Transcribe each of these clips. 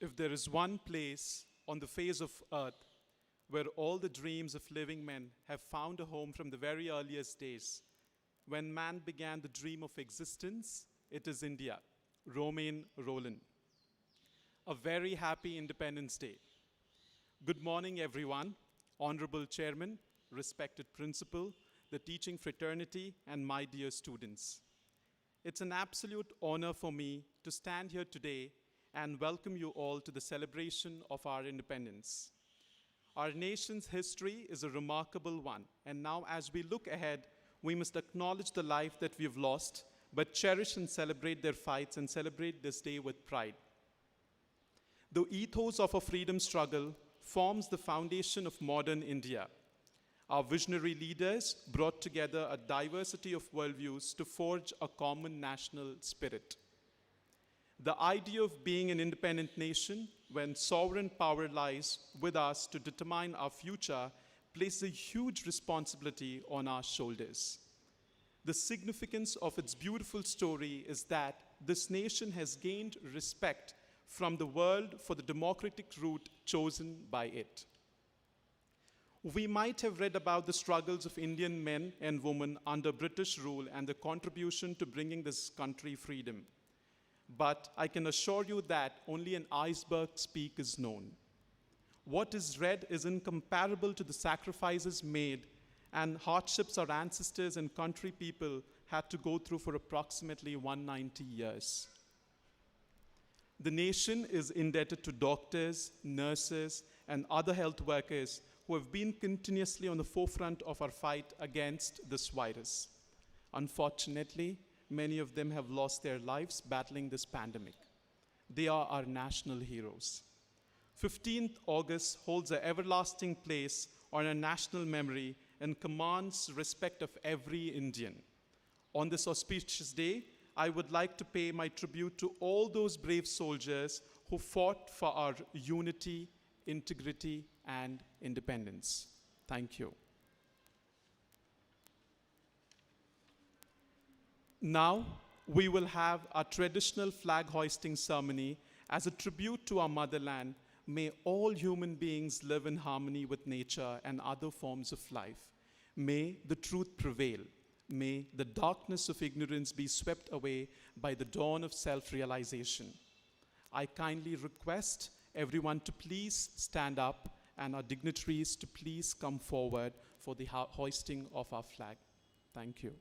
If there is one place on the face of earth where all the dreams of living men have found a home from the very earliest days, when man began the dream of existence, it is India. Romain Rolland. A very happy Independence Day. Good morning, everyone. Honorable Chairman, respected Principal, the teaching fraternity, and my dear students. It's an absolute honor for me to stand here today and welcome you all to the celebration of our independence. Our nation's history is a remarkable one, and now as we look ahead, we must acknowledge the life that we've lost, but cherish and celebrate their fights and celebrate this day with pride. The ethos of a freedom struggle forms the foundation of modern India. Our visionary leaders brought together a diversity of worldviews to forge a common national spirit. The idea of being an independent nation, when sovereign power lies with us to determine our future, places a huge responsibility on our shoulders. The significance of its beautiful story is that this nation has gained respect from the world for the democratic route chosen by it. We might have read about the struggles of Indian men and women under British rule and the contribution to bringing this country freedom. But I can assure you that only an iceberg's peak is known. What is read is incomparable to the sacrifices made and hardships our ancestors and country people had to go through for approximately 190 years. The nation is indebted to doctors, nurses, and other health workers who have been continuously on the forefront of our fight against this virus. Unfortunately, many of them have lost their lives battling this pandemic. They are our national heroes. 15th August holds an everlasting place on our national memory and commands respect of every Indian. On this auspicious day, I would like to pay my tribute to all those brave soldiers who fought for our unity, integrity, and independence. Thank you. Now, we will have our traditional flag hoisting ceremony as a tribute to our motherland. May all human beings live in harmony with nature and other forms of life. May the truth prevail. May the darkness of ignorance be swept away by the dawn of self-realization. I kindly request everyone to please stand up and our dignitaries to please come forward for the hoisting of our flag. Thank you.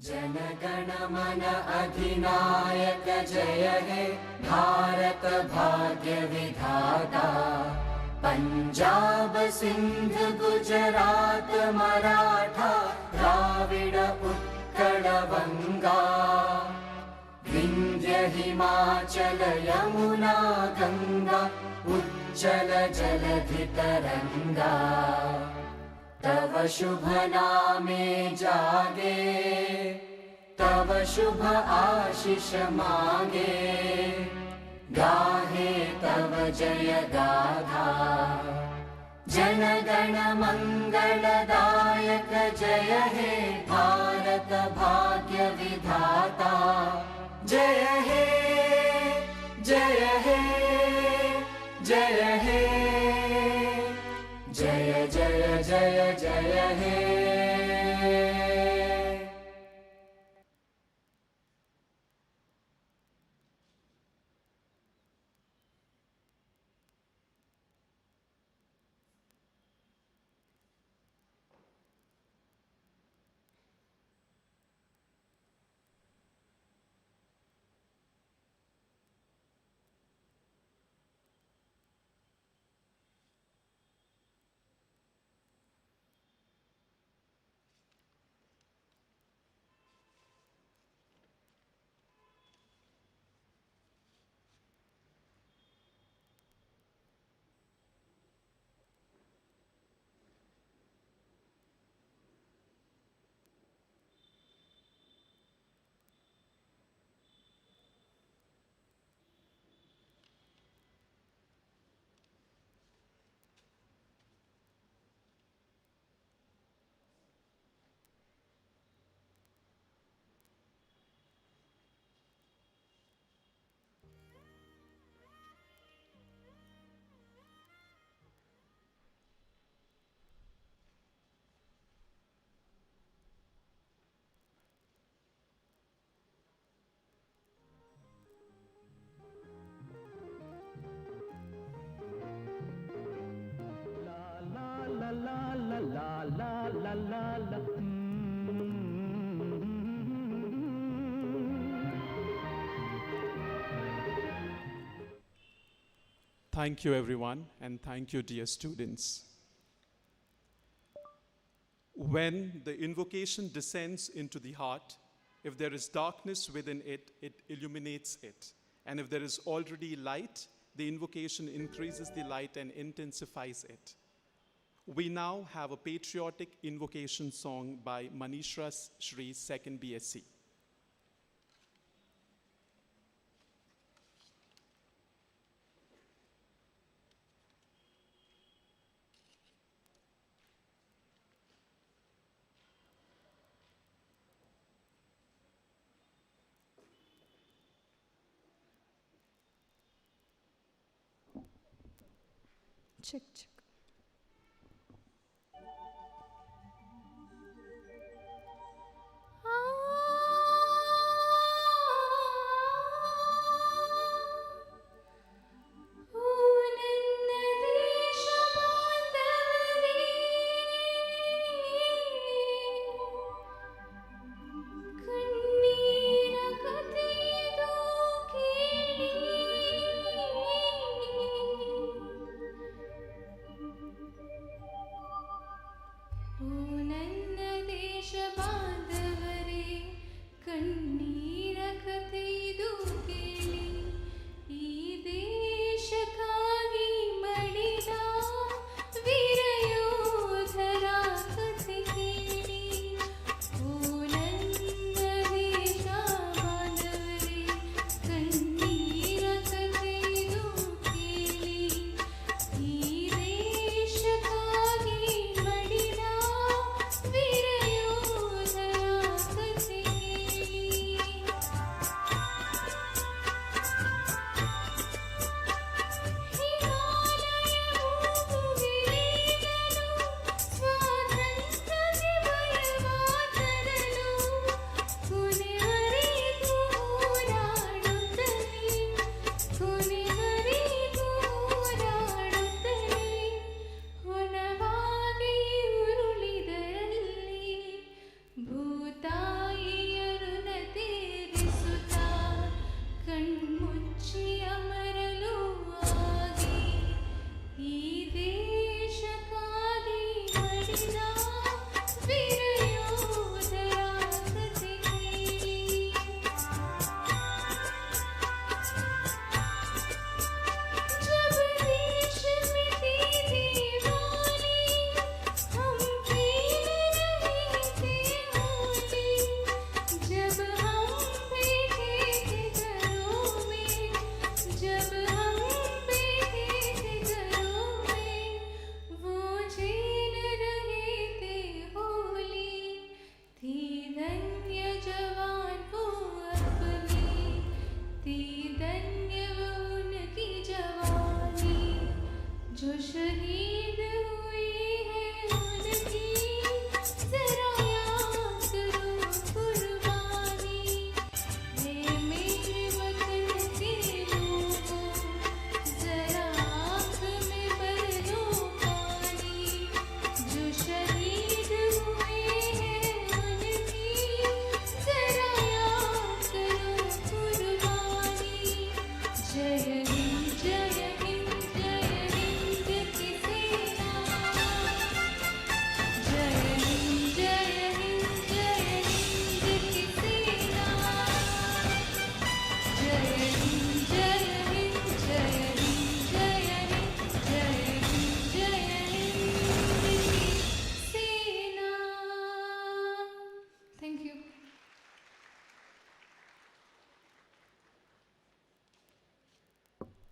जनगण मन अधिनायक जय हे भारत भाग्य विधाता पंजाब सिंध गुजरात मराठा द्राविड उत्कल बंगा विंध्य हिमाचल यमुना गंगा उज्जल जलधि तरंगा तव शुभ नामे जागे तव शुभ आशीष मांगे गाहे तव जय गाथा जनगण मंगलदायक जय हे भारत भाग्य विधाता जय हे जय हे जय हे जय जय जय जय हे la la la. Thank you, everyone, and thank you, dear students. When the invocation descends into the heart, if there is darkness within it, it illuminates it. And if there is already light, the invocation increases the light and intensifies it. We now have a patriotic invocation song by Manishra Shri, 2nd BSc. Check, check.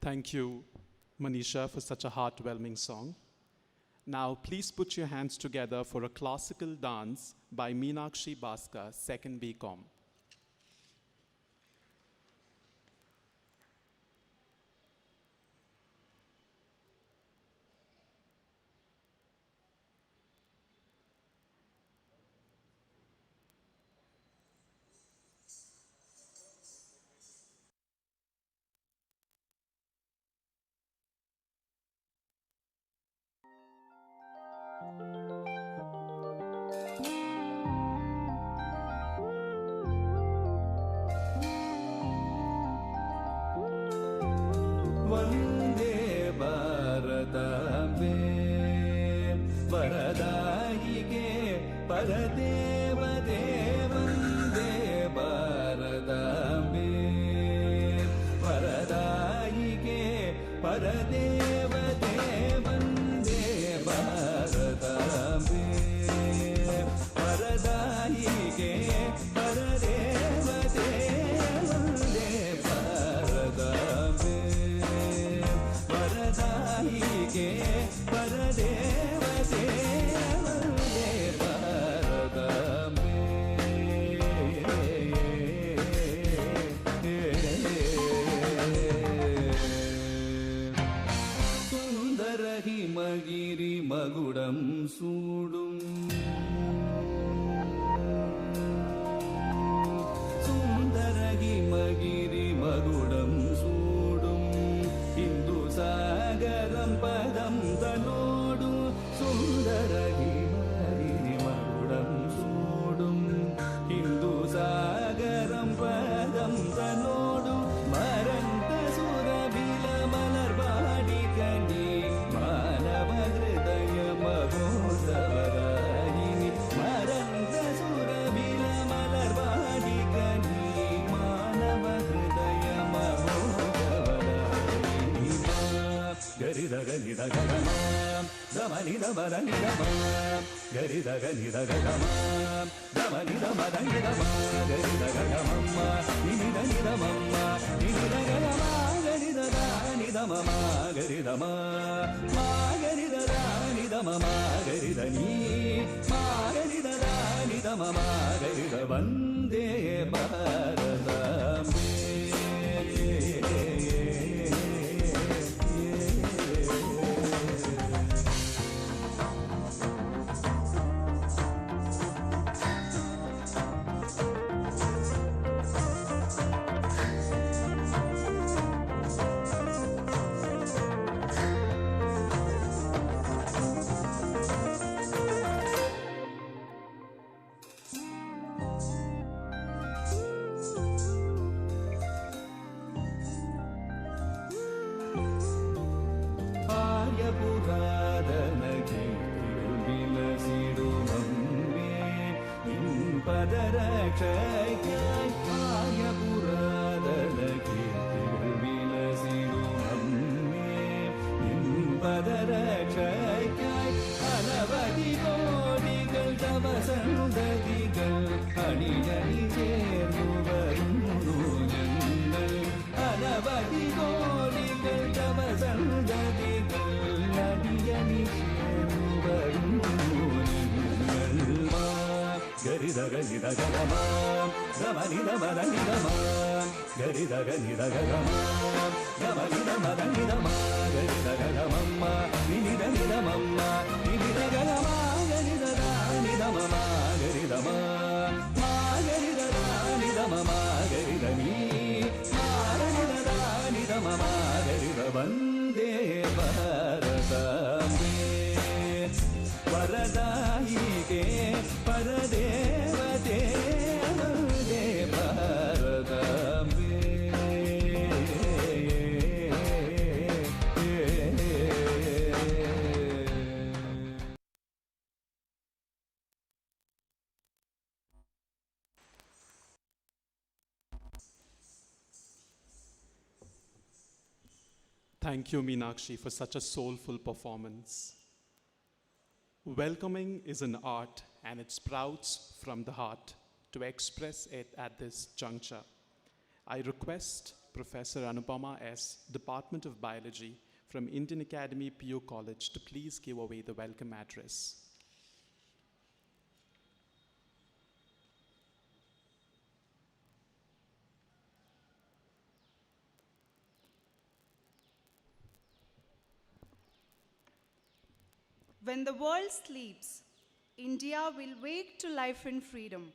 Thank you, Manisha, for such a heartwarming song. Now, please put your hands together for a classical dance by Meenakshi Bhaskar, 2nd BCom. ವರದಾಯಿಗೆ ಪರದೇವತೆ Vande ಭಾರತಾಂಬೆ ವರದಾಯಿಗೆ ಪರದೇವತೆ ವಂದೇ ಭಾರತಾಂಬೆ ವರದಾಯಿಗೆ ಪರದೇವತೆ ವಂದೇ ಭಾರತಾಂಬೆ ವರದಾಯಿಗೆ ಪರದೇವತೆ ವಂದೇ ಭಾರತಾಂಬೆ സുന്ദര ഹിമഗിരി മകുടം സൂടും സുന്ദര ഹിമഗിരി മകുടം സൂടും ഹിന്ദു സാഗരം പദം തന്നോടും സുന്ദര ഹിമഗിരി മകുടം സൂടും ഹിന്ദു സാഗരം പദം തന്നോടും മരന്ത സുരബില മലർവാടി കണ്ടി മാനവ ഹൃദയ മഹോത്സവരായിനി മരന്ത സുരബില മലർവാടി കണ്ടി മാനവ ഹൃദയ മഹോത്സവരായിനി ഗരിത ഗനിത ഗഗമ ദമനിത മദനിതമ ഗരിത ഗനിത ഗഗമ ദമനിത മദനിതമ ഗരിത ഗഗമമ്മ നിനിത നിതമമ്മ നിനിത ഗഗമ ഗരിത ദാനിതമമ ഗരിതമ മാ ഗരിത ദാനിതമമ ഗരിത നീ മാ ഗരിത ദാനിതമമ ഗരിത വന്ദേ ഭാരതാംബേ ആര്യപുരാതന കീർത്തികൾ വിലസിടുമമ്മേ നിൻ പദരക്ഷയ്ക്കായി ആര്യപുരാതന കീർത്തികൾ വിലസിടുമമ്മേ നിൻ പദരക്ഷയ്ക്കായി അനവധി കോടികൾ തവസന്തതികൾ അണിയണി ചേർന്നു വരുന്നു ഞങ്ങൾ അനവധി കോടികൾ തവസന്തതികൾ അണിയണി ചേർന്നു വരുന്നു ഞങ്ങൾ ഗരിത ഗനിത ഗഗമ ഗമനിത മദനിതമ ഗരിത ഗനിത ഗഗമ ഗമനിത മദനിതമ ഗരിത ഗഗമമ്മ നിനിത നിതമമ്മ നിനിത ഗഗമ ഗരിത ദാനിതമമ ഗരിതമ മാ ഗരിത ദാനിതമമ ഗരിത നീ മാ ഗരിത ദാനിതമമ ഗരിത വന്ദേ ഭാരതാംബേ വരദായികേ പരദേവതേ വന്ദേ ഭാരതാംബേ Thank you, Meenakshi, for such a soulful performance. Welcoming is an art, and it sprouts from the heart. To express it at this juncture, I request Professor Anupama S., Department of Biology, from Indian Academy PU College, to please give away the welcome address. When the world sleeps, India will wake to life and freedom.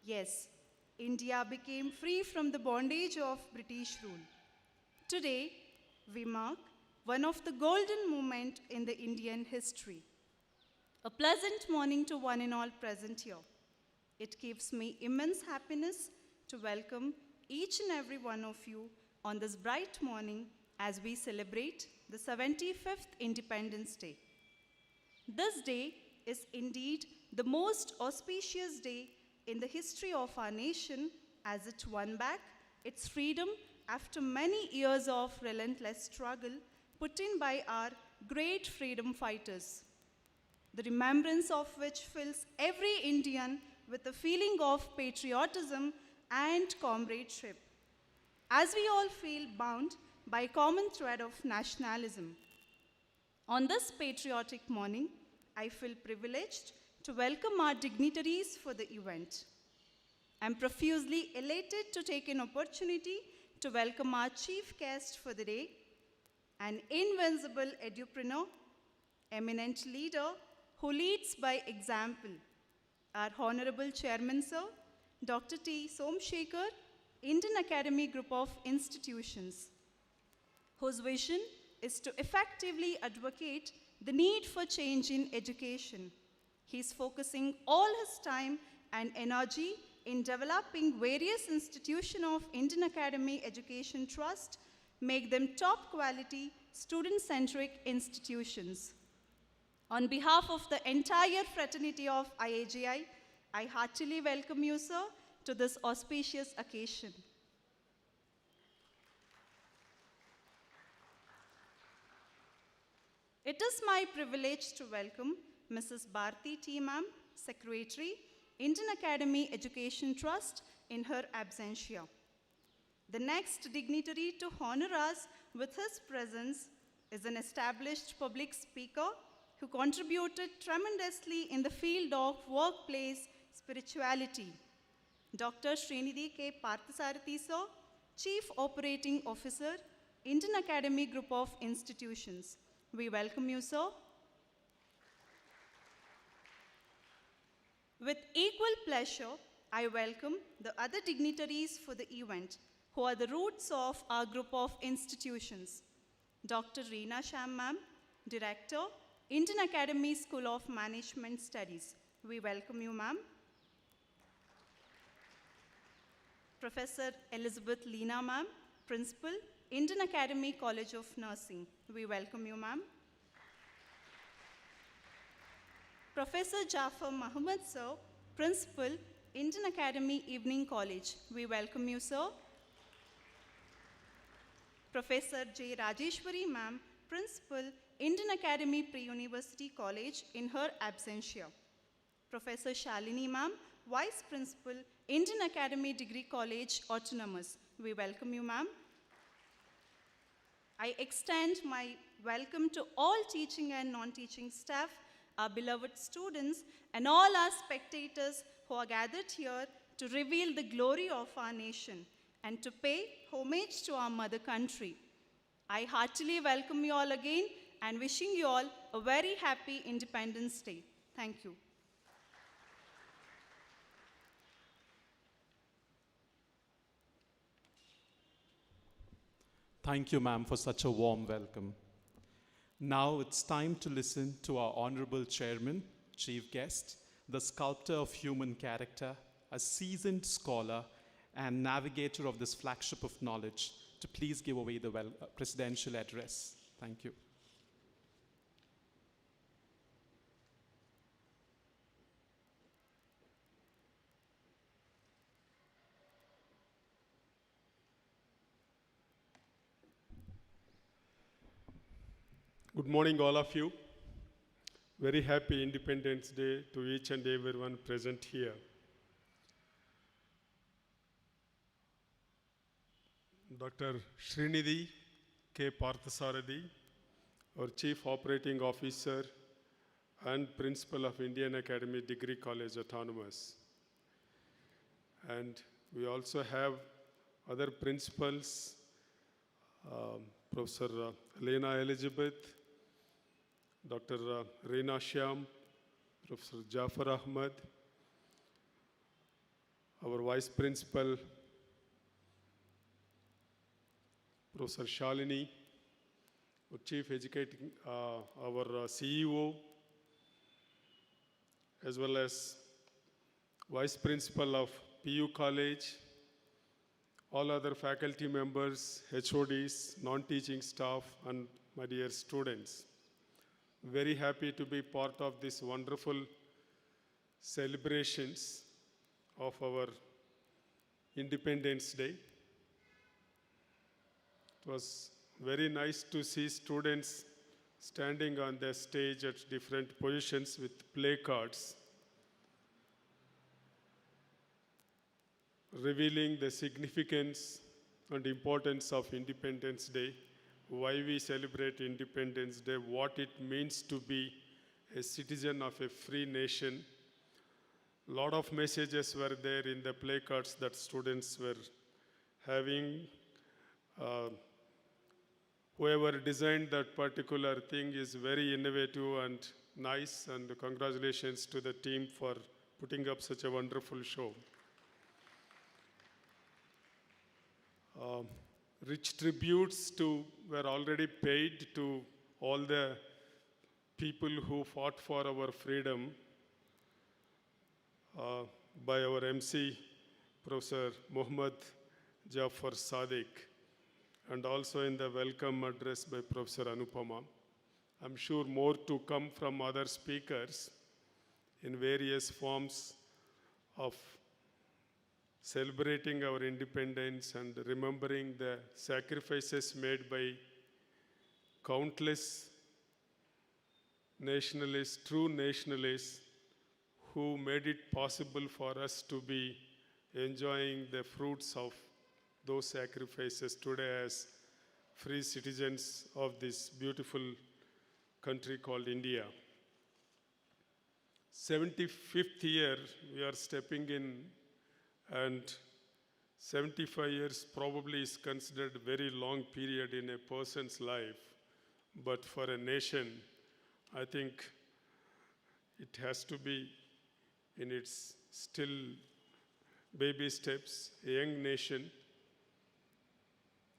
Yes, India became free from the bondage of British rule. Today, we mark one of the golden moments in the Indian history. A pleasant morning to one and all present here. It gives me immense happiness to welcome each and every one of you on this bright morning as we celebrate the 75th Independence Day. This day is indeed the most auspicious day in the history of our nation as it won back its freedom after many years of relentless struggle put in by our great freedom fighters, the remembrance of which fills every Indian with a feeling of patriotism and comradeship, as we all feel bound by a common thread of nationalism. On this patriotic morning, I feel privileged to welcome our dignitaries for the event. I'm profusely elated to take an opportunity to welcome our chief guest for the day, an invincible edupreneur, eminent leader who leads by example, our Honorable Chairman, Sir, Dr. T. Somshekhar, Indian Academy Group of Institutions, whose vision is to effectively advocate the need for change in education. He's focusing all his time and energy in developing various institutions of Indian Academy Education Trust, make them top quality, student-centric institutions. On behalf of the entire fraternity of IAGI, I heartily welcome you, sir, to this auspicious occasion. It is my privilege to welcome Mrs. Bharti T. Ma'am, Secretary, Indian Academy Education Trust, in her absentia. The next dignitary to honor us with his presence is an established public speaker who contributed tremendously in the field of workplace spirituality. Dr. Srinidhi K. Parthasarathy, sir, Chief Operating Officer, Indian Academy Group of Institutions. We welcome you, sir. With equal pleasure, I welcome the other dignitaries for the event, who are the roots of our group of institutions. Dr. Reena Sham, ma'am, Director, Indian Academy School of Management Studies. We welcome you, ma'am. Professor Elizabeth Leena, ma'am, Principal, Indian Academy College of Nursing. We welcome you, ma'am. Professor Jafar Muhammad, sir, Principal, Indian Academy Evening College. We welcome you, sir. Professor J. Rajeshwari, ma'am, Principal, Indian Academy Pre-University College, in her absentia. Professor Shalini, ma'am, Vice Principal, Indian Academy Degree College, Autonomous. We welcome you, ma'am. I extend my welcome to all teaching and non-teaching staff, our beloved students, and all our spectators who are gathered here to reveal the glory of our nation and to pay homage to our mother country. I heartily welcome you all again and wishing you all a very happy Independence Day. Thank you. Thank you, ma'am, for such a warm welcome. Now it's time to listen to our Honorable Chairman, Chief Guest, the sculptor of human character, a seasoned scholar and navigator of this flagship of knowledge, to please give away the presidential address. Thank you. Good morning, all of you. Very happy Independence Day to each and everyone present here. Dr. Srinidhi K. Parthasarathy, our Chief Operating Officer and Principal of Indian Academy Degree College, Autonomous. And we also have other principals, Professor Lena Elizabeth, Dr. Reena Shyam, Professor Jafar Ahmad, our Vice Principal, Professor Shalini, our Chief Educating, our CEO, as well as Vice Principal of PU College, all other faculty members, HODs, non-teaching staff, and my dear students. very happy to be part of this wonderful celebrations of our Independence Day. It was very nice to see students standing on the stage at different positions with placards, revealing the significance and importance of Independence Day, why we celebrate Independence Day, what it means to be a citizen of a free nation. A lot of messages were there in the placards that students were having. Whoever designed that particular thing is very innovative and nice, and congratulations to the team for putting up such a wonderful show. Rich tributes were already paid to all the people who fought for our freedom by our MC, Professor Muhammad Jafar Sadiq, and also in the welcome address by Professor Anupama. I'm sure more to come from other speakers in various forms of celebrating our independence and remembering the sacrifices made by countless nationalists, true nationalists, who made it possible for us to be enjoying the fruits of those sacrifices today as free citizens of this beautiful country called India. 75th year we are stepping in, and 75 years probably is considered a very long period in a person's life, but for a nation, I think it has to be in its still baby steps, a young nation.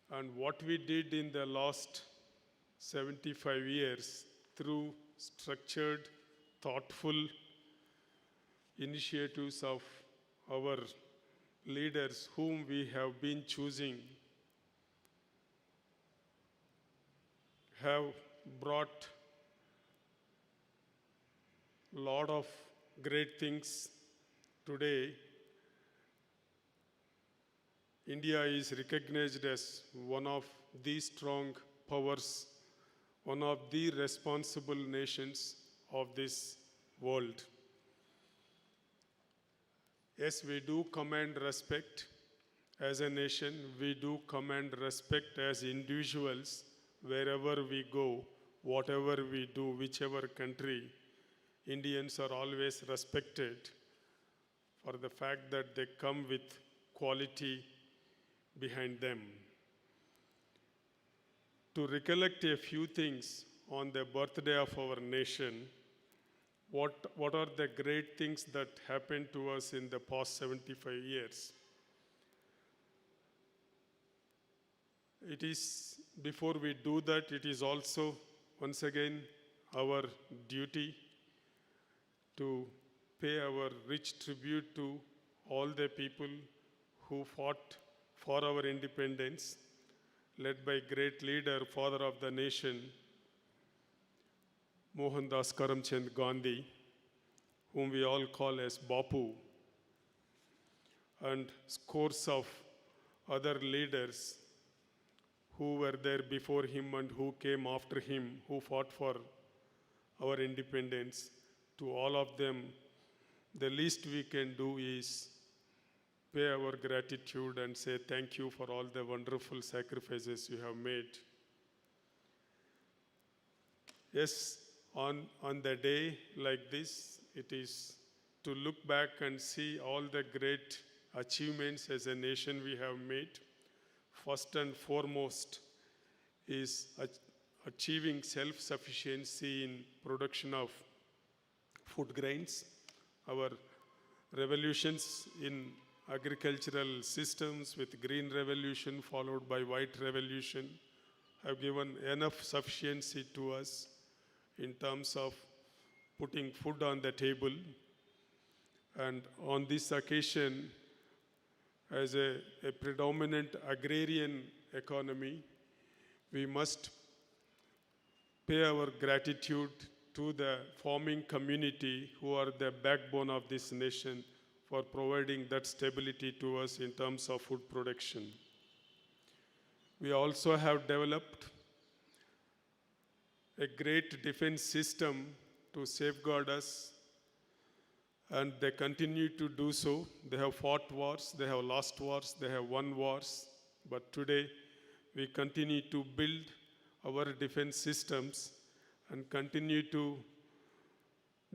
And what we did in the last 75 years through structured, thoughtful initiatives of our leaders whom we have been choosing have brought a lot of great things. Today, India is recognized as one of the strong powers, one of the responsible nations of this world. Yes, we do command respect as a nation. We do command respect as individuals wherever we go, whatever we do, whichever country. Indians are always respected for the fact that they come with quality behind them. To recollect a few things on the birthday of our nation, what are the great things that happened to us in the past 75 years? It is, before we do that, it is also, once again, our duty to pay our rich tribute to all the people who fought for our independence, led by great leader, father of the nation, Mohandas Karamchand Gandhi, whom we all call as Bapu, and scores of other leaders who were there before him and who came after him, who fought for our independence. To all of them, the least we can do is pay our gratitude and say thank you for all the wonderful sacrifices you have made. Yes, on the day like this, it is to look back and see all the great achievements as a nation we have made. First and foremost is achieving self-sufficiency in production of food grains. Our revolutions in agricultural systems with green revolution followed by white revolution have given enough sufficiency to us in terms of putting food on the table. And on this occasion, as a predominant agrarian economy, we must pay our gratitude to the farming community who are the backbone of this nation for providing that stability to us in terms of food production. We also have developed a great defense system to safeguard us, and they continue to do so. They have fought wars, they have lost wars, they have won wars, but today we continue to build our defense systems and continue to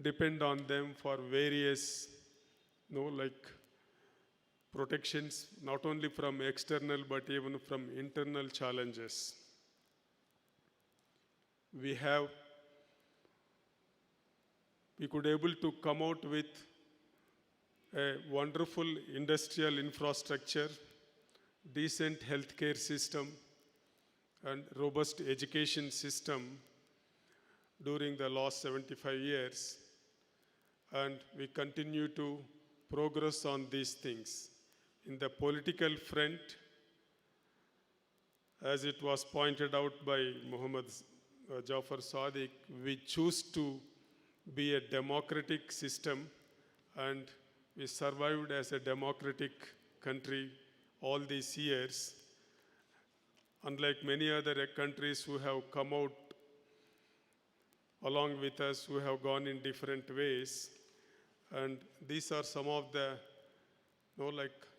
depend on them for various protections, not only from external but even from internal challenges. We could able to come out with a wonderful industrial infrastructure, decent healthcare system, and robust education system during the last 75 years. And we continue to progress on these things. In the political front, as it was pointed out by Muhammad Jafar Sadiq, we choose to be a democratic system, and we survived as a democratic country all these years. Unlike many other countries who have come out along with us, who have gone in different ways. And these are some of the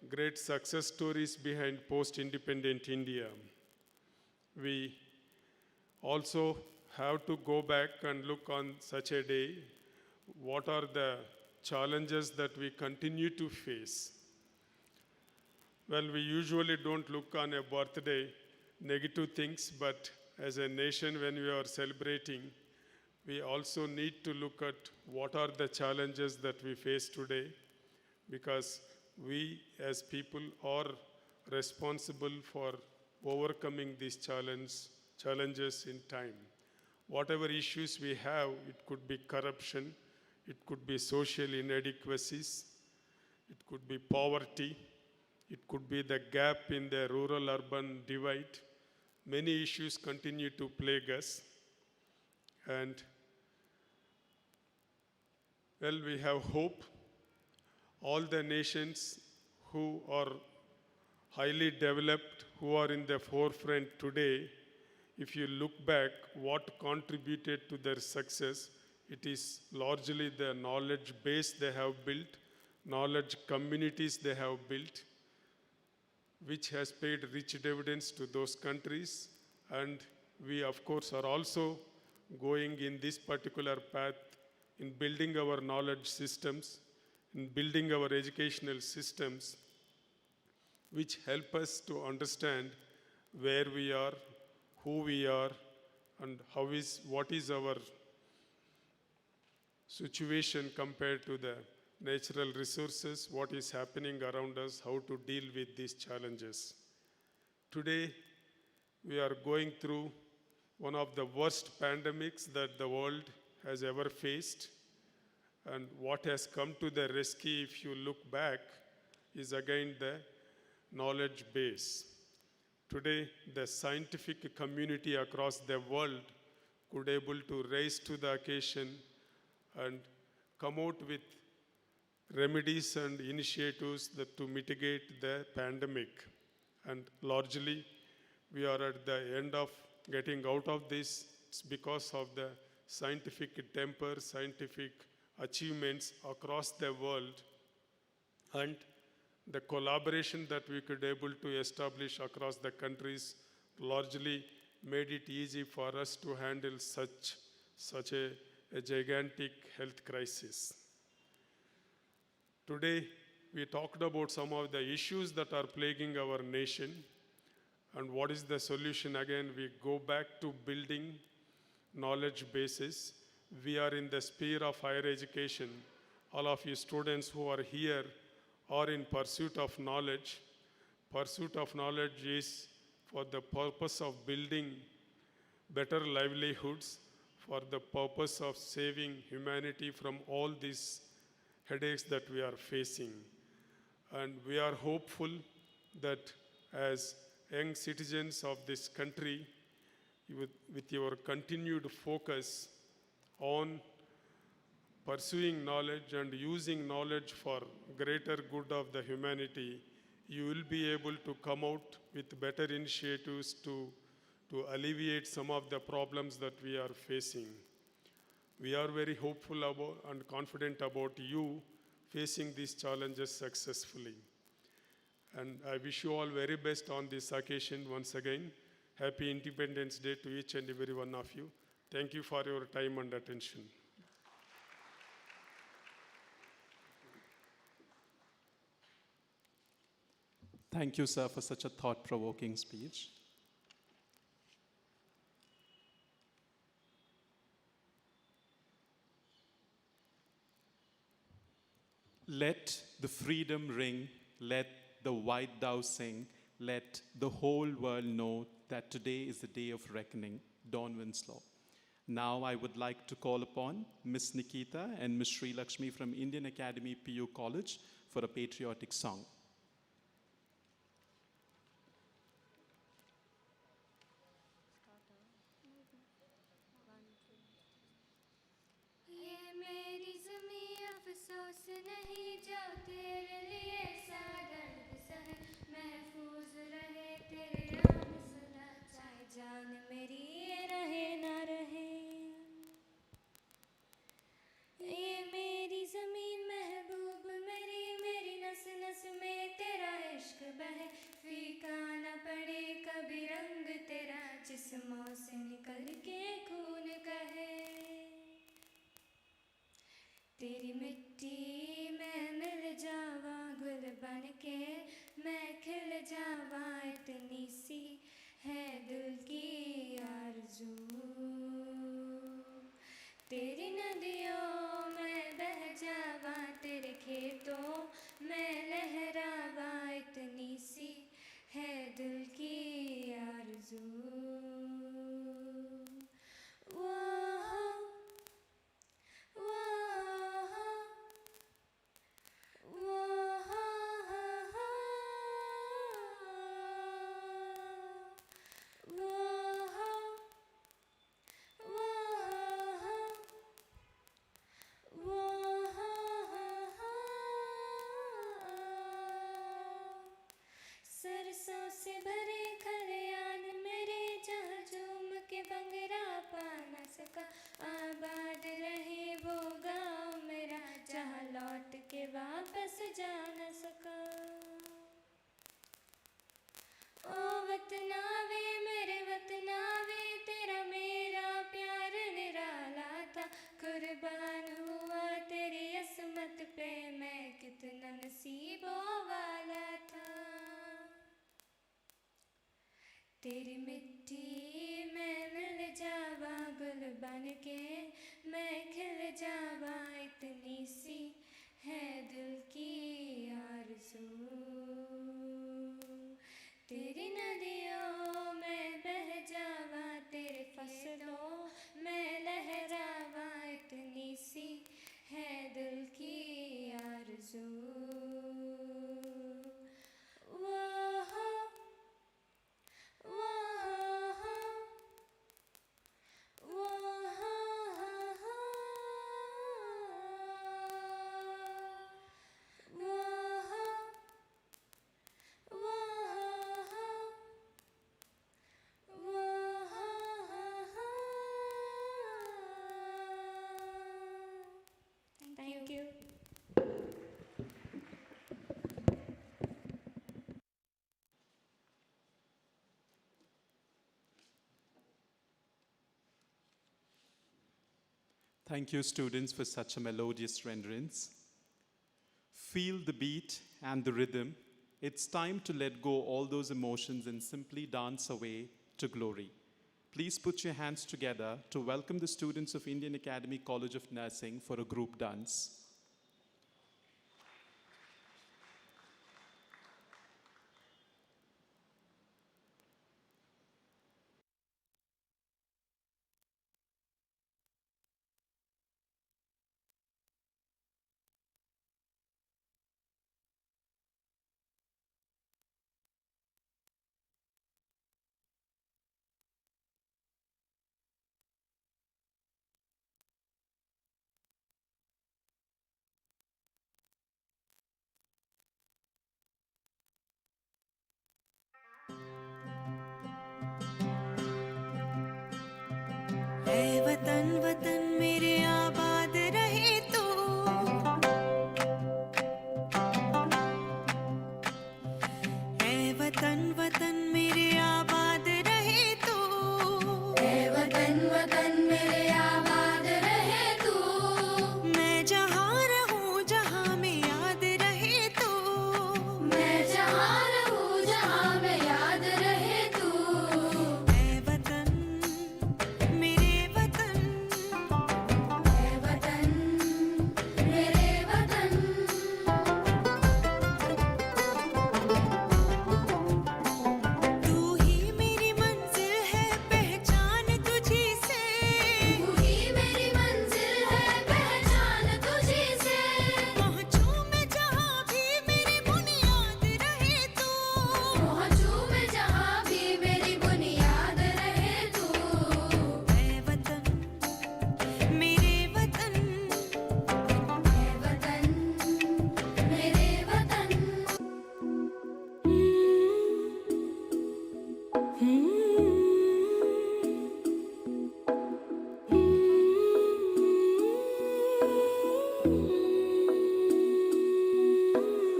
great success stories behind post-independent India. We also have to go back and look on such a day, what are the challenges that we continue to face. Well, we usually don't look on a birthday negative things, but as a nation, when we are celebrating, we also need to look at what are the challenges that we face today, because we as people are responsible for overcoming these challenges in time. Whatever issues we have, it could be corruption, it could be social inadequacies, it could be poverty, it could be the gap in the rural-urban divide. Many issues continue to plague us. And well, we have hope. All the nations who are highly developed, who are in the forefront today, if you look back, what contributed to their success, it is largely the knowledge base they have built, knowledge communities they have built, which has paid rich dividends to those countries. And we, of course, are also going in this particular path in building our knowledge systems, in building our educational systems, which help us to understand where we are, who we are, and what is our situation compared to the natural resources, what is happening around us, how to deal with these challenges. Today, we are going through one of the worst pandemics that the world has ever faced. And what has come to the rescue, if you look back, is again the knowledge base. Today, the scientific community across the world could able to rise to the occasion and come out with remedies and initiatives to mitigate the pandemic. And largely, we are at the end of getting out of this. It's because of the scientific temper, scientific achievements across the world, and the collaboration that we could able to establish across the countries largely made it easy for us to handle such a gigantic health crisis. Today, we talked about some of the issues that are plaguing our nation. And what is the solution? Again, we go back to building knowledge bases. We are in the sphere of higher education. All of you students who are here are in pursuit of knowledge. Pursuit of knowledge is for the purpose of building better livelihoods, for the purpose of saving humanity from all these headaches that we are facing. And we are hopeful that as young citizens of this country, with your continued focus on pursuing knowledge and using knowledge for greater good of the humanity, you will be able to come out with better initiatives to alleviate some of the problems that we are facing. We are very hopeful about and confident about you facing these challenges successfully. And I wish you all very best on this occasion once again. Happy Independence Day to each and every one of you. Thank you for your time and attention. Thank you, sir, for such a thought-provoking speech. Let the freedom ring, let the white dove sing, let the whole world know that today is the day of reckoning. Don Winslow. Now I would like to call upon Ms. Nikita and Ms. Sri Lakshmi from Indian Academy PU College for a patriotic song. ये मेरी ज़मीं अफ़सोस नहीं जो तेरे लिए सा दर्द सहे महफूज रहे तेरे नाम सदा चाहे जान मेरी ये रहे ना रहे ये मेरी ज़मीन महबूब मेरी मेरी नस नस में तेरा इश्क बहे फीका न पड़े कभी रंग तेरा जिस्मों से निकल के खून कहे तेरी मिट्टी में मिल जावा गुल बन के मैं खिल जावा इतनी सी है दिल की आरज़ू तेरी नदियों में बह जावा तेरे खेतों में लहरावा इतनी सी है दिल की आरज़ू सरसों से भरे खलियान मेरे जहाँ झूम के बंगरा पा न सका आबाद रहे वो गाँव मेरा जहाँ लौट के वापस जा न सका ओ वतनावे मेरे वतनावे तेरा मेरा प्यार निराला था कुर्बान हुआ तेरी असमत पे मैं कितना नसीबों वाला था तेरी मिट्टी में मिल जावा गुल बन के मैं खिल जावा इतनी सी है दिल की आरज़ू तेरी नदियों में बह जावा तेरे फसलों में लहरावा इतनी सी है दिल की आरज़ू Thank you. Thank you, students, for such a melodious renderings. Feel the beat and the rhythm. It's time to let go all those emotions and simply dance away to glory. Please put your hands together to welcome the students of Indian Academy College of Nursing for a group dance. वतन वतन मेरे आबाद रहे तू। ऐ वतन वतन मेरे आबाद रहे तू। ऐ वतन वतन मेरे आबाद रहे तू। मैं जहाँ रहूँ जहाँ में याद रहे तू। मैं जहाँ रहूँ जहाँ में याद रहे तू। ऐ वतन मेरे वतन। ऐ वतन मेरे वतन। तू ही मेरी मंजिल है पहचान तुझी से। तू ही मेरी मंजिल है पहचान तुझी से। पहुँचूं मैं जहाँ भी मेरी बुनियाद रहे तू। पहुँचूं मैं जहाँ भी मेरी बुनियाद रहे तू। ऐ वतन मेरे वतन। ऐ वतन मेरे वतन।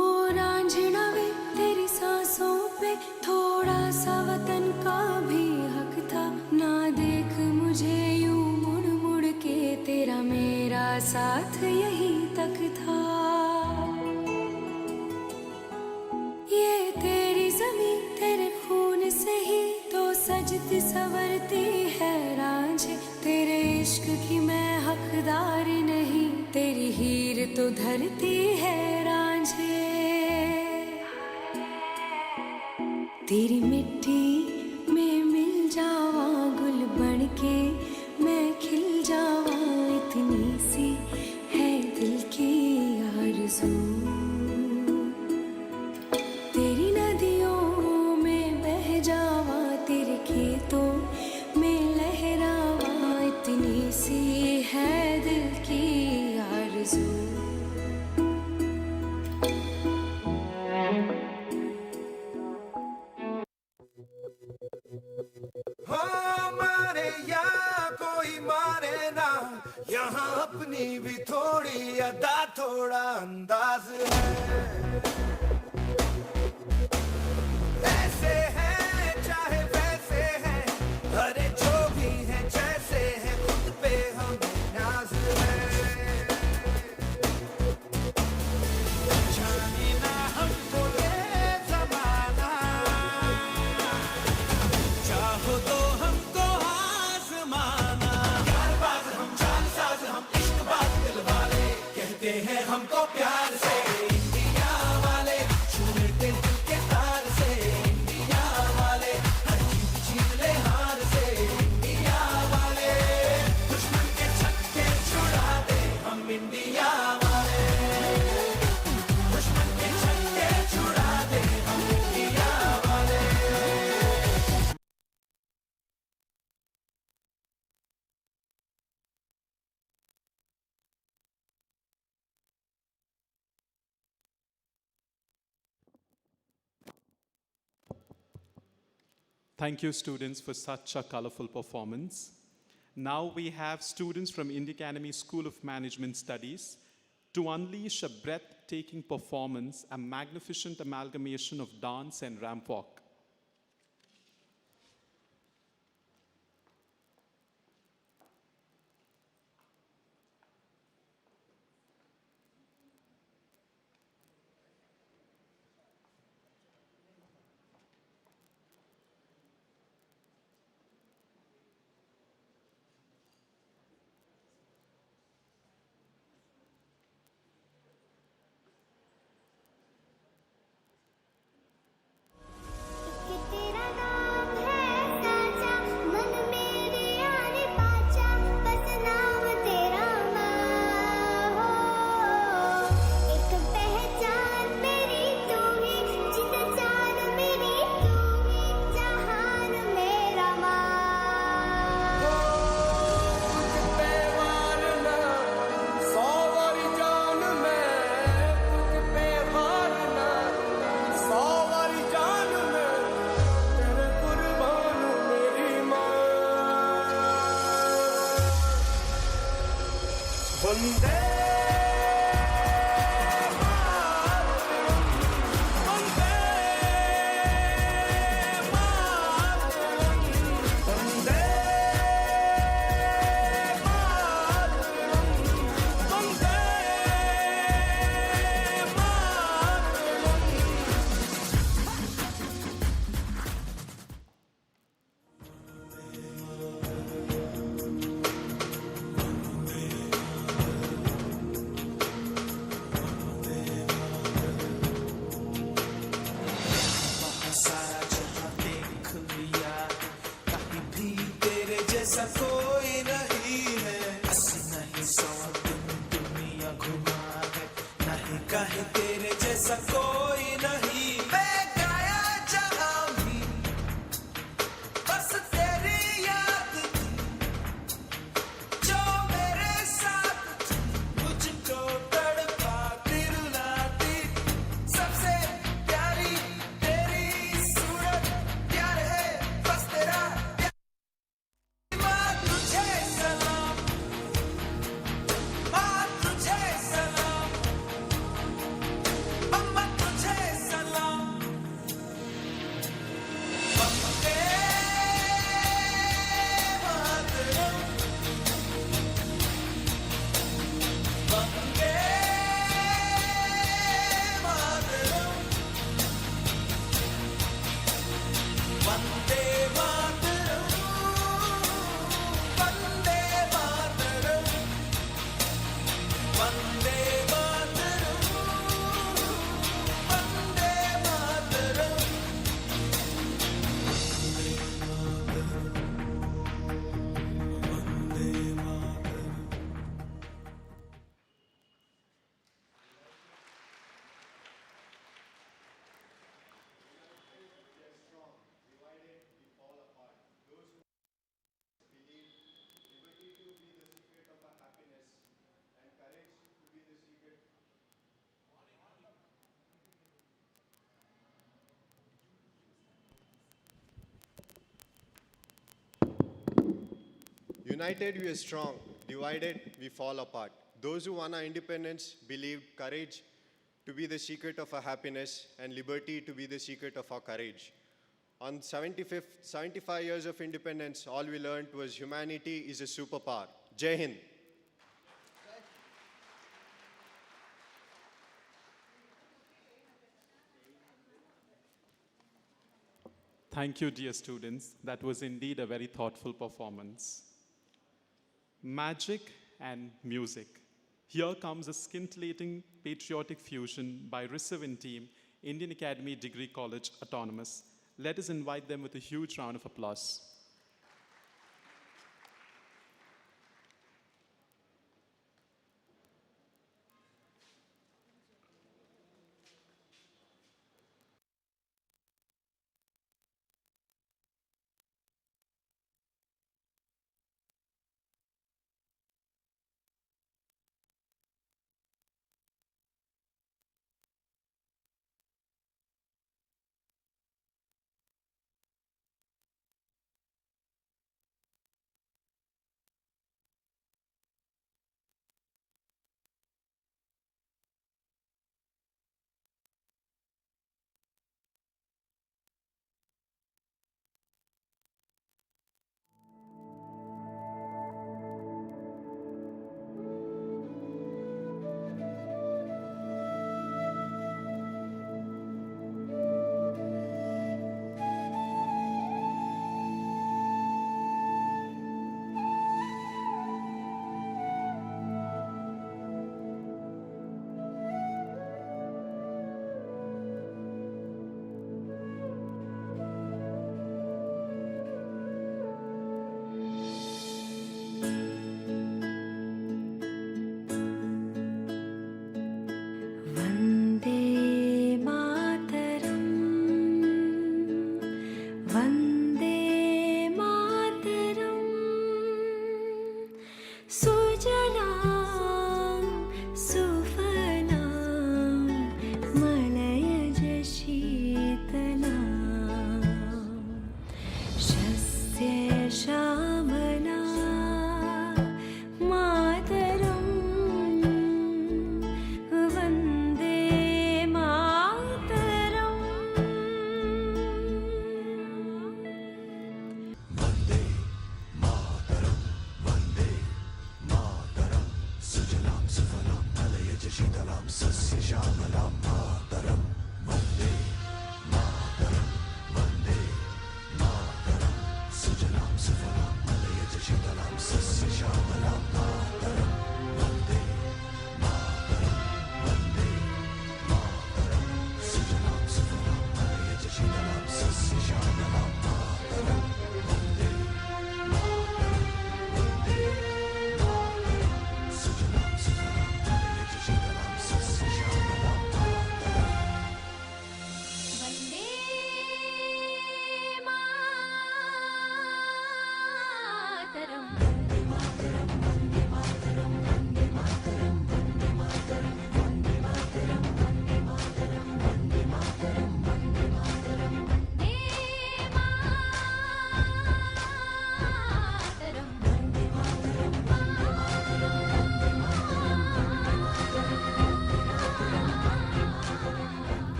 ओ रांझना वे तेरी सांसों पे थोड़ा सा वतन का भी हक था। ना देख मुझे यूं मुड़ मुड़ के, तेरा मेरा साथ यहीं तक था। ये तेरी जमीन तेरे खून से ही तो सजती संवरती है रांझे। तेरे इश्क की मैं हकदार नहीं, तेरी हीर तो धरती है रांझे। तेरी मिट्टी में मिल जावा गुल बन के, मैं खिल जावा इतनी सी है दिल की आरज़ू। तेरी नदियों में बह जावा, तेरे खेतों में लहरावा इतनी सी है दिल की आरज़ू। हो मारे या कोई मारे ना, यहाँ अपनी भी थोड़ी अदा थोड़ा अंदाज है। ऐसे है चाहे वैसे है, अरे जो भी है जैसे है, खुद पे हमें नाज है। जाने ना हमको ये ज़माना, चाहो तो हमको आज़माना। यारबाज़ हम जानसाज़ हम इश्क़बाज़ दिल वाले, कहते हैं हमको प्यार से इंडिया वाले। छू लेते दिल के तार से इंडिया वाले, हर जीत जीत ले हार से इंडिया वाले। दुश्मन के छक्के छुड़ा दे हम इंडिया वाले। दुश्मन के छक्के छुड़ा दे हम इंडिया वाले। Thank you, students, for such a colorful performance. Now we have students from Indian Academy School of Management Studies to unleash a breathtaking performance, a magnificent amalgamation of dance and ramp walk. कहे तेरे जैसा कोई नहीं मैं गाया जहां भी बस तेरी याद थी जो मेरे साथ थी मुझको तड़पाती रुलाती सबसे प्यारी तेरी सूरत प्यार है बस तेरा माँ तुझे सलाम माँ तुझे सलाम अम्मा तुझे सलाम Vande Mataram Vande Mataram Vande Mataram Vande Mataram Vande Mataram Vande Mataram Vande Mataram United we are strong, divided we fall apart. Those who won our independence believed courage to be the secret of our happiness and liberty to be the secret of our courage. On 75 years of independence, all we learned was humanity is a superpower. Jai Hind. Thank you, dear students. That was indeed a very thoughtful performance. Magic and music. Here comes a scintillating patriotic fusion by Receiving Team, Indian Academy Degree College Autonomous. Let us invite them with a huge round of applause.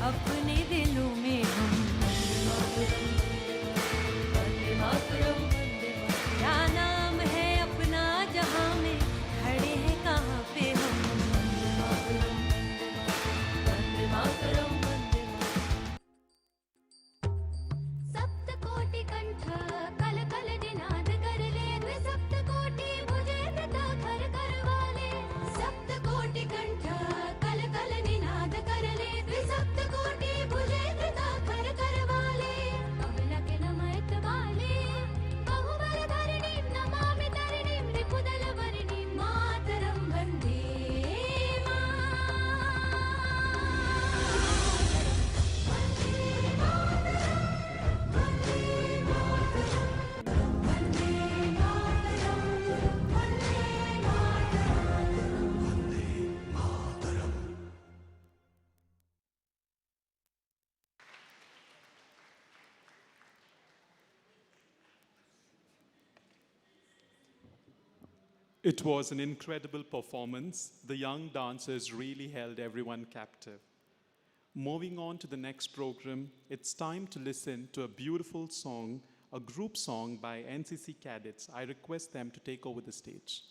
अपने दिलों में हम वंदे मातरम, क्या नाम है अपना जहां में, खड़े हैं कहाँ पे हम, वंदे मातरम, वंदे मातरम, वंदे मातरम। सप्तकोटि कंठ कल कल निनाद कर ले, सप्तकोटि भुजे वृता कर कर वाले। सप्तकोटि कंठ कल कल निनाद कर ले, सप्तकोटि भुजे वृता कर कर वाले। कमलक नमयत वाले, बहुबर धरणि नमामि धरणि, रिपुदल वर्णि मातरम वंदे It was an incredible performance. The young dancers really held everyone captive. Moving on to the next program, it's time to listen to a beautiful song, a group song by NCC cadets. I request them to take over the stage.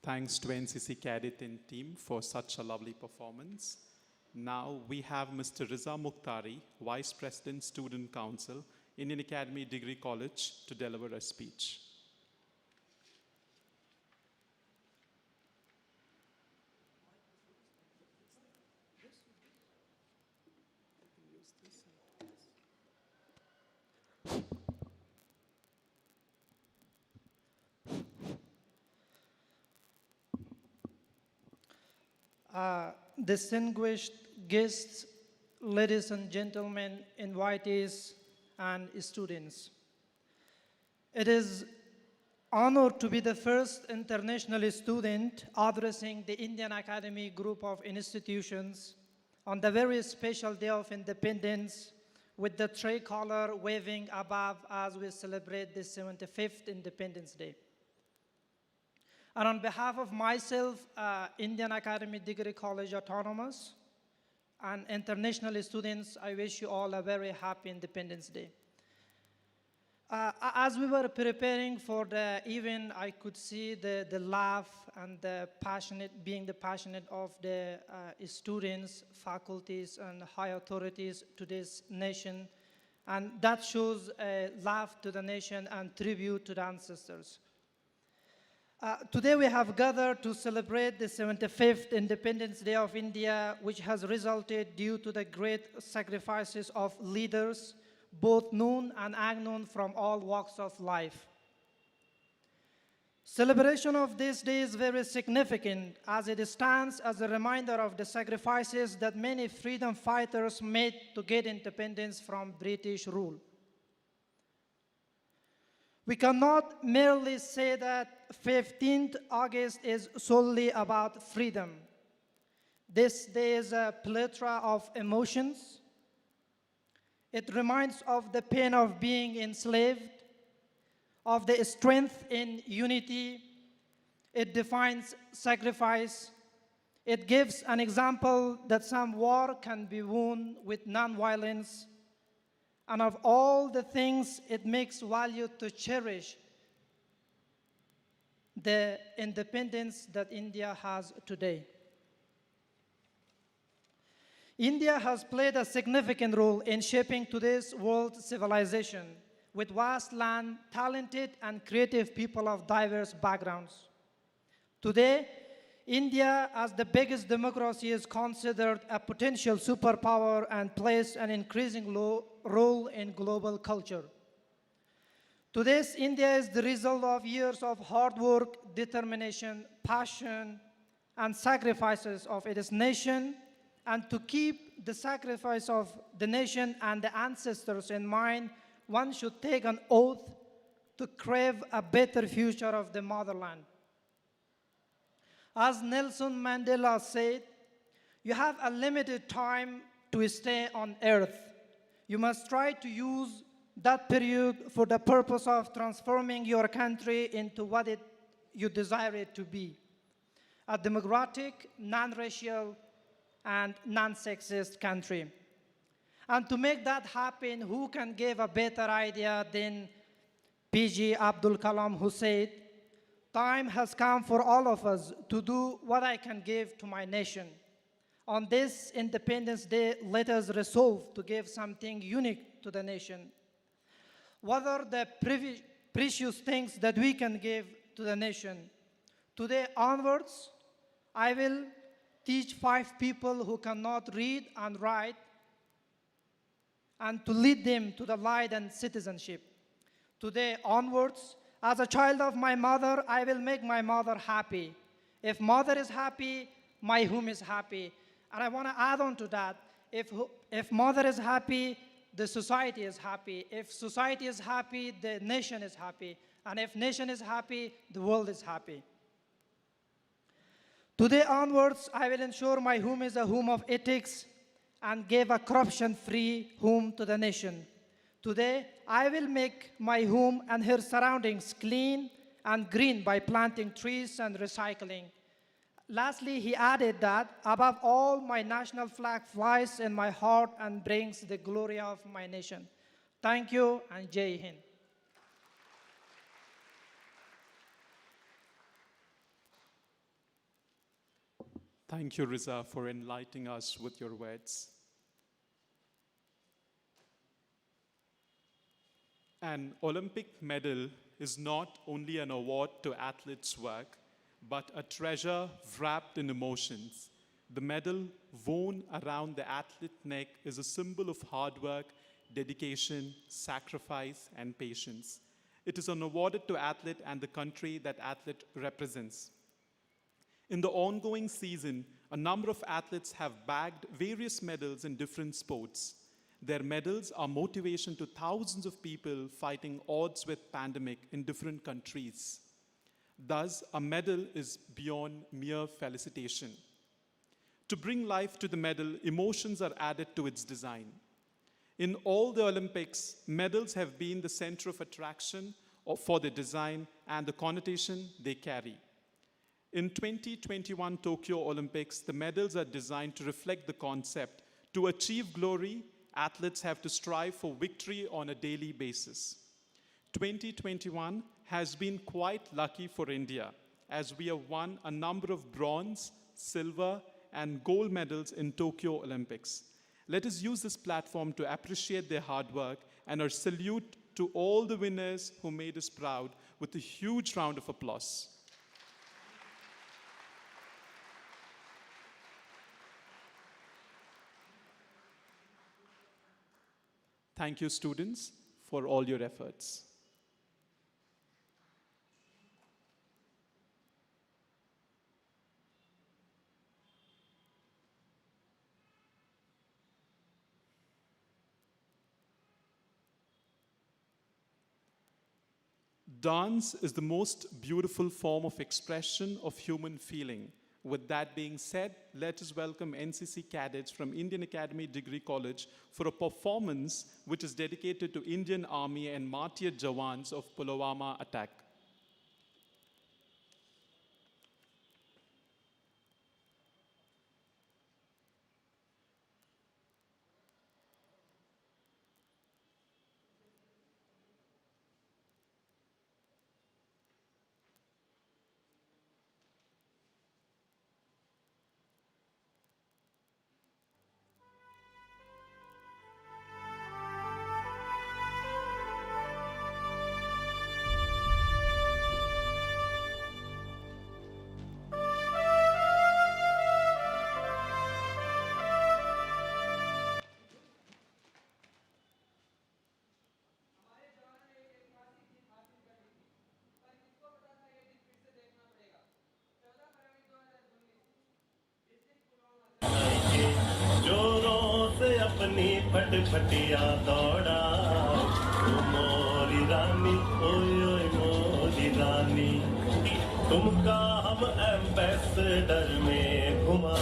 Thanks to NCC Cadet and team for such a lovely performance. Now we have Mr. Riza Mukhtari, Vice President Student Council, Indian Academy Degree College, to deliver a speech. Distinguished guests, ladies and gentlemen, invitees, and students. It is honor to be the first international student addressing the Indian Academy group of institutions on the very special day of independence with the tricolor waving above as we celebrate the 75th Independence Day. And on behalf of myself, Indian Academy Degree College Autonomous, and international students, I wish you all a very happy Independence Day. As we were preparing for the event, I could see the laugh and the being passionate of the students, faculties, and high authorities to this nation. And that shows a love to the nation and tribute to the ancestors. Today we have gathered to celebrate the 75th Independence Day of India, which has resulted due to the great sacrifices of leaders, both known and unknown, from all walks of life. Celebration of this day is very significant as it stands as a reminder of the sacrifices that many freedom fighters made to get independence from British rule. We cannot merely say that 15th August is solely about freedom. This day is a plethora of emotions. It reminds of the pain of being enslaved, of the strength in unity. It defines sacrifice. It gives an example that some war can be won with nonviolence. And of all the things, it makes value to cherish the independence that India has today. India has played a significant role in shaping today's world civilization with vast land, talented and creative people of diverse backgrounds. Today, India, as the biggest democracy, is considered a potential superpower and plays an increasing role in global culture. Today's India is the result of years of hard work, determination, passion, and sacrifices of its nation. And to keep the sacrifice of the nation and the ancestors in mind, one should take an oath to crave a better future of the motherland. As Nelson Mandela said, you have a limited time to stay on earth. You must try to use that period for the purpose of transforming your country into what you desire it to be: a democratic, non-racial, and non-sexist country. And to make that happen, who can give a better idea than PG Abdul Kalam, who said, "Time has come for all of us to do what I can give to my nation." On this Independence Day, let us resolve to give something unique to the nation. What are the precious things that we can give to the nation? Today onwards, I will teach 5 people who cannot read and write, and to lead them to the light and citizenship. Today onwards, as a child of my mother, I will make my mother happy. If mother is happy, my home is happy. And I want to add on to that, if mother is happy, the society is happy. If society is happy, the nation is happy. And if nation is happy, the world is happy. Today onwards, I will ensure my home is a home of ethics and give a corruption-free home to the nation. Today, I will make my home and her surroundings clean and green by planting trees and recycling. Lastly, he added that, above all, my national flag flies in my heart and brings the glory of my nation. Thank you, and Jai Hind. Thank you, Riza, for enlightening us with your words. An Olympic medal is not only an award to athletes' work, but a treasure wrapped in emotions. The medal worn around the athlete's neck is a symbol of hard work, dedication, sacrifice, and patience. It is awarded to athlete and the country that athlete represents. In the ongoing season, a number of athletes have bagged various medals in different sports. Their medals are motivation to thousands of people fighting odds with pandemic in different countries. Thus, a medal is beyond mere felicitation. To bring life to the medal, emotions are added to its design. In all the Olympics, medals have been the center of attraction for the design and the connotation they carry. In 2021 Tokyo Olympics, the medals are designed to reflect the concept: to achieve glory, athletes have to strive for victory on a daily basis. 2021 has been quite lucky for India, as we have won a number of bronze, silver, and gold medals in Tokyo Olympics. Let us use this platform to appreciate their hard work and our salute to all the winners who made us proud with a huge round of applause. Thank you, students, for all your efforts. Dance is the most beautiful form of expression of human feeling. With that being said, let us welcome NCC cadets from Indian Academy Degree College for a performance which is dedicated to Indian Army and martyred Jawans of Pulwama attack. जोरों से अपनी फटफटिया दौड़ा ओ मोरी रानी ओए ओए मोरी रानी तुमका हम ambassador में घुमा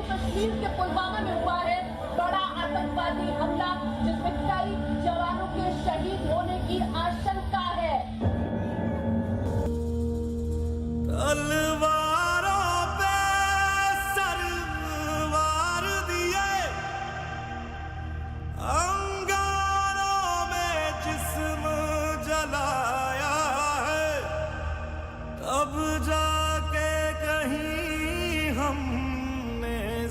कश्मीर के पुलवामा में हुआ है बड़ा आतंकवादी हमला, जिसमें कई जवानों के शहीद होने की आशंका है। तलवारों पे सरवार दिए, अंगारों में जिस्म जलाया है, तब जाके कहीं हम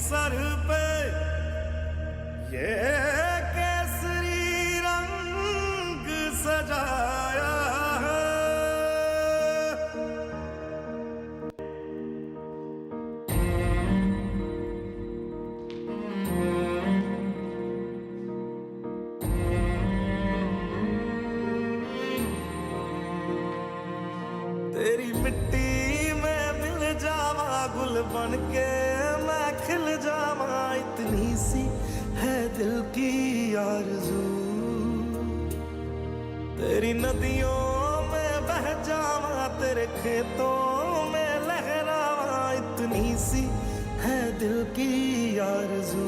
सर पे ये केसरी रंग सजाया है। तेरी मिट्टी में मिल जावा गुल बनके खिल जावा, इतनी सी है दिल की आरज़ू। तेरी नदियों में बह जावा, तेरे खेतों में लहरावा, इतनी सी है दिल की आरज़ू।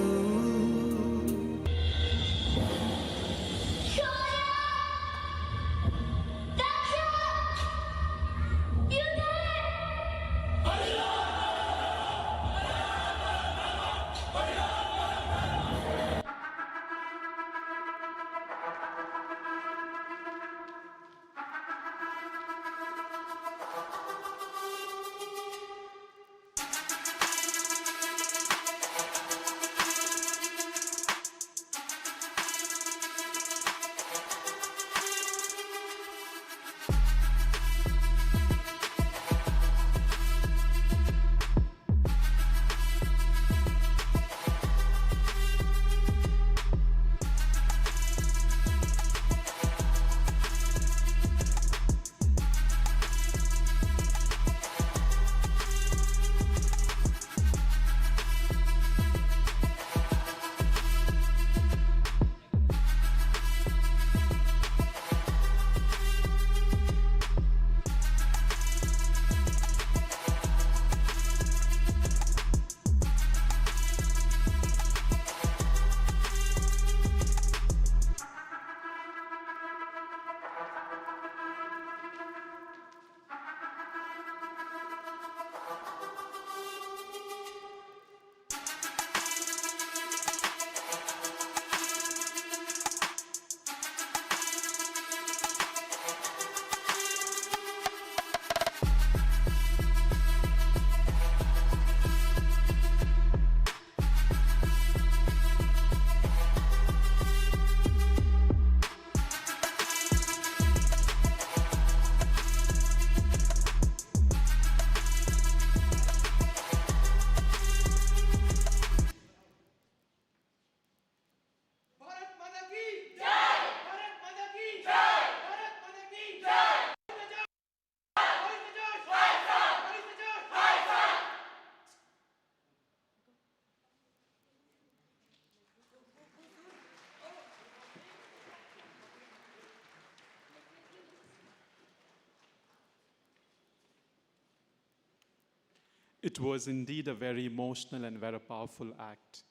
It was indeed a very emotional and very powerful act.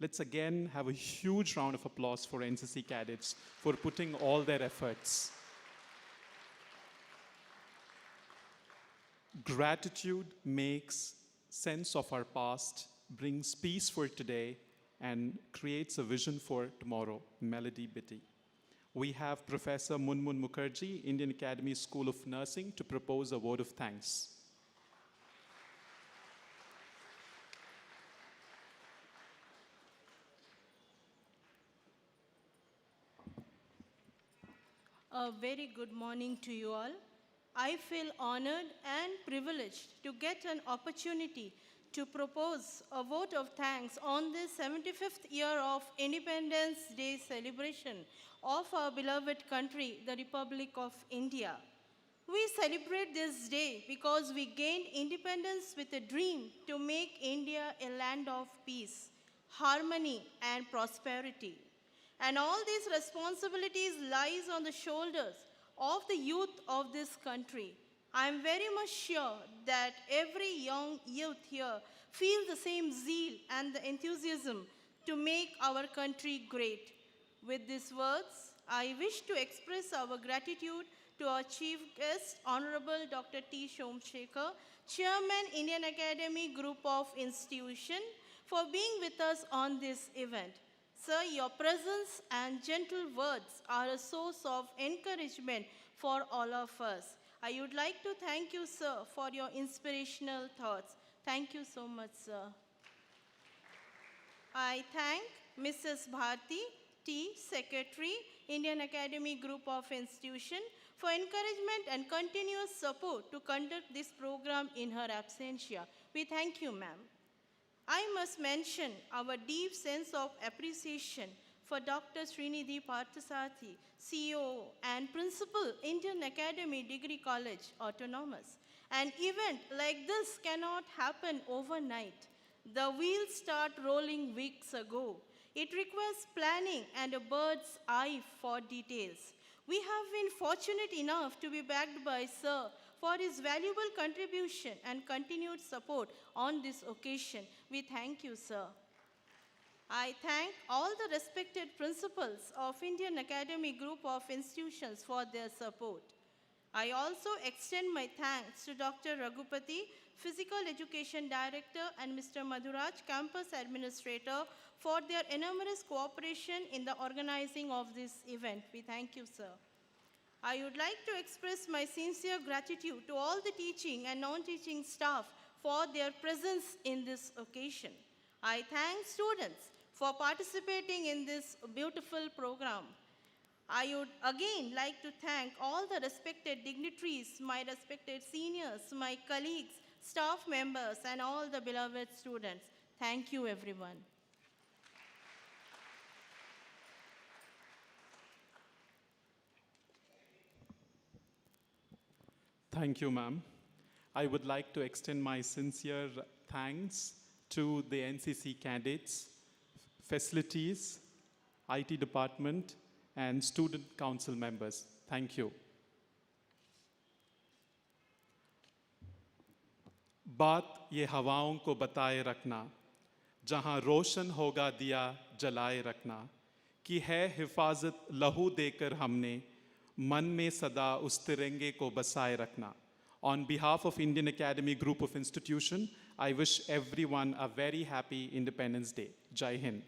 Let's again have a huge round of applause for NCC cadets for putting all their efforts. Gratitude makes sense of our past, brings peace for today, and creates a vision for tomorrow. Melody Bitty. We have Professor Munmun Mukherjee, Indian Academy School of Nursing, to propose a word of thanks. A very good morning to you all. I feel honored and privileged to get an opportunity to propose a vote of thanks on this 75th year of Independence Day celebration of our beloved country, the Republic of India. We celebrate this day because we gained independence with a dream to make India a land of peace, harmony, and prosperity. And all these responsibilities lies on the shoulders of the youth of this country. I am very much sure that every young youth here feels the same zeal and the enthusiasm to make our country great. With these words, I wish to express our gratitude to our chief guest, Honorable Dr. T. Somsekhar, Chairman, Indian Academy Group of Institution, for being with us on this event. Sir, your presence and gentle words are a source of encouragement for all of us. I would like to thank you, sir, for your inspirational thoughts. Thank you so much, sir. I thank Mrs. Bharti T, Secretary, Indian Academy Group of Institution, for encouragement and continuous support to conduct this program in her absentia. We thank you, ma'am. I must mention our deep sense of appreciation for Dr. Srinidhi Parthasarathy, CEO and Principal, Indian Academy Degree College, Autonomous. An event like this cannot happen overnight. The wheels start rolling weeks ago. It requires planning and a bird's eye for details. We have been fortunate enough to be backed by Sir for his valuable contribution and continued support on this occasion. We thank you, sir. I thank all the respected principals of Indian Academy Group of Institutions for their support. I also extend my thanks to Dr. Raghupati, Physical Education Director, and Mr. Madhuraj, Campus Administrator, for their enormous cooperation in the organizing of this event. We thank you, sir. I would like to express my sincere gratitude to all the teaching and non-teaching staff for their presence in this occasion. I thank students for participating in this beautiful program. I would again like to thank all the respected dignitaries, my respected seniors, my colleagues, staff members, and all the beloved students. Thank you, everyone. Thank you, ma'am. I would like to extend my sincere thanks to the NCC cadets, facilities, IT department, and student council members. Thank you. बात ये हवाओं को बताए रखना, जहां रोशन होगा दिया जलाए रखना, कि है हिफाजत लहू देकर हमने, मन में सदा उस तिरंगे को बसाए रखना. On behalf of Indian Academy Group of Institution, I wish everyone a very happy Independence Day. Jai Hind.